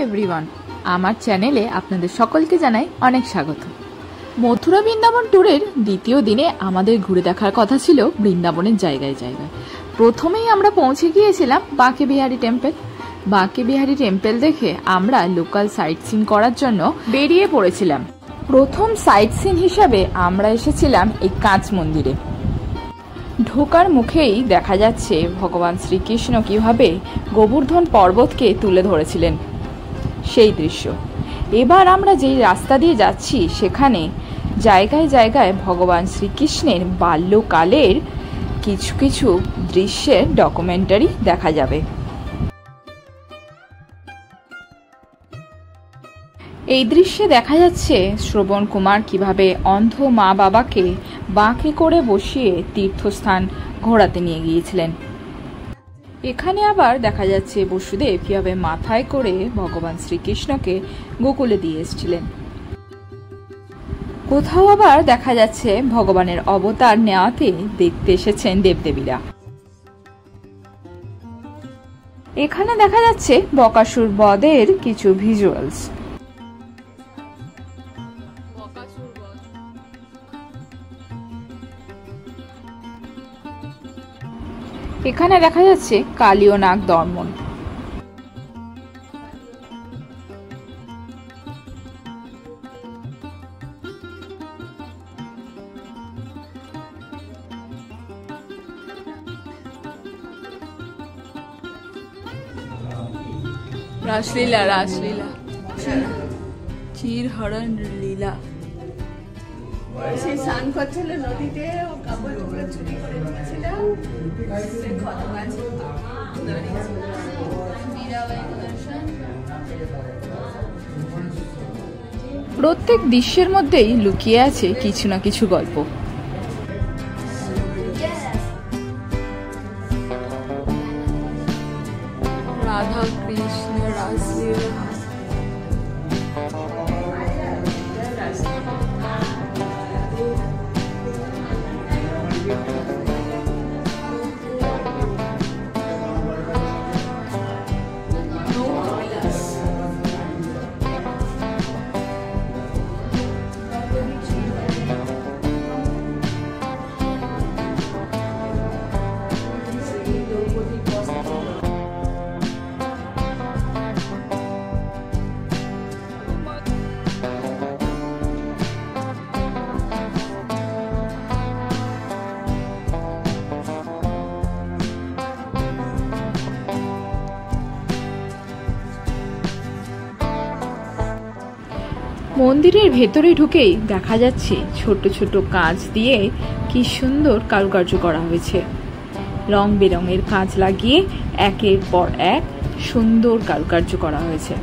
Everyone, আমার চ্যানেলে আপনাদের সকলকে জানাই অনেক স্বাগত। মথুরা বৃন্দাবন ট্যুরের দ্বিতীয় দিনে আমাদের ঘুরে দেখার কথা ছিল বৃন্দাবনের জায়গায় জায়গায়। প্রথমেই আমরা পৌঁছে গিয়েছিলাম বাঁকে বিহারী টেম্পল। বাঁকে বিহারী টেম্পল দেখে আমরা লোকাল সাইট সিন করার জন্য বেরিয়ে পড়েছিলাম। প্রথম সাইট সিন হিসাবে আমরা এসেছিলাম এই কাঁচ মন্দিরে। ঢোকার মুখেই দেখা যাচ্ছে ভগবান শ্রীকৃষ্ণ কিভাবে গোবর্ধন পর্বতকে তুলে ধরেছিলেন সেই দৃশ্য। এবার আমরা যেই রাস্তা দিয়ে যাচ্ছি সেখানে জায়গায় জায়গায় ভগবান শ্রীকৃষ্ণের বাল্যকালের কিছু কিছু দৃশ্যের ডকুমেন্টারি দেখা যাবে। এই দৃশ্যে দেখা যাচ্ছে শ্রবণ কুমার কিভাবে অন্ধ মা বাবাকে বাঁকে করে বসিয়ে তীর্থস্থান ঘোরাতে নিয়ে গিয়েছিলেন। এখানে আবার দেখা যাচ্ছে বসুদেব কিভাবে মাথায় করে ভগবান শ্রীকৃষ্ণকে গোকুলে দিয়ে এসেছিলেন। কোথাও আবার দেখা যাচ্ছে ভগবানের অবতার নেওয়াতে দেখতে এসেছেন দেবদেবীরা। এখানে দেখা যাচ্ছে বকাসুর বধের কিছু ভিজুয়ালস। এখানে দেখা যাচ্ছে কালী ও নাগ দর্পণ। রাসলীলা রাসলীলা চিরহরণ লীলা। সে স্নান করছিল নদীতে, ও কাপড়গুলো চুরি করে নিয়েছিল। প্রত্যেক দৃশ্যের মধ্যেই লুকিয়ে আছে কিছু না কিছু গল্প। রাধা কৃষ্ণ রাসলীলা। মন্দিরের ভেতরে ঢুকেই দেখা যাচ্ছে ছোট ছোট কাঁচ দিয়ে কি সুন্দর কারুকার্য করা হয়েছে। রং বেরঙের কাঁচ লাগিয়ে একের পর এক সুন্দর কারুকার্য করা হয়েছে।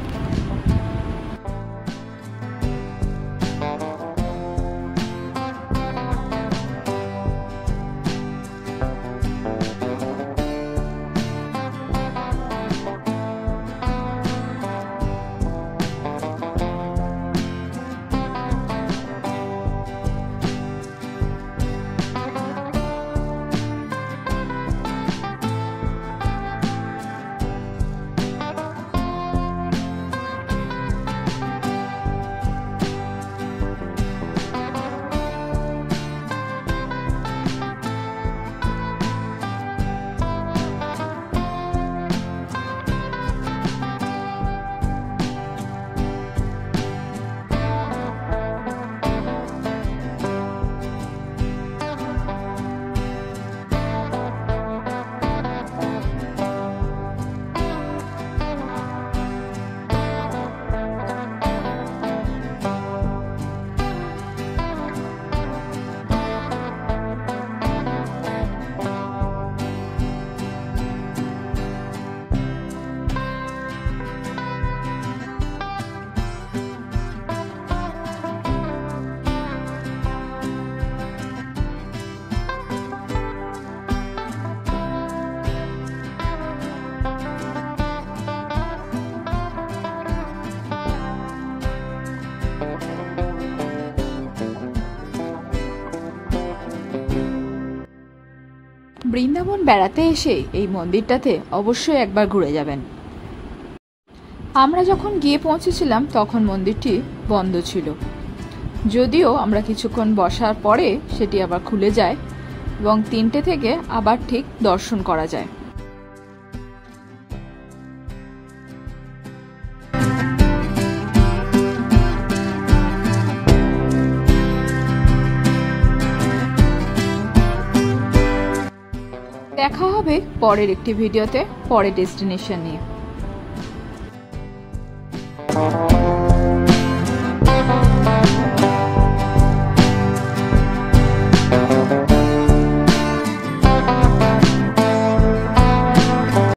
বৃন্দাবন বেড়াতে এসে এই মন্দিরটাতে অবশ্যই একবার ঘুরে যাবেন। আমরা যখন গিয়ে পৌঁছেছিলাম তখন মন্দিরটি বন্ধ ছিল, যদিও আমরা কিছুক্ষণ বসার পরে সেটি আবার খুলে যায় এবং 3টে থেকে আবার ঠিক দর্শন করা যায়। দেখা হবে পরের একটি ভিডিওতে, পরের ডেস্টিনেশন নিয়ে।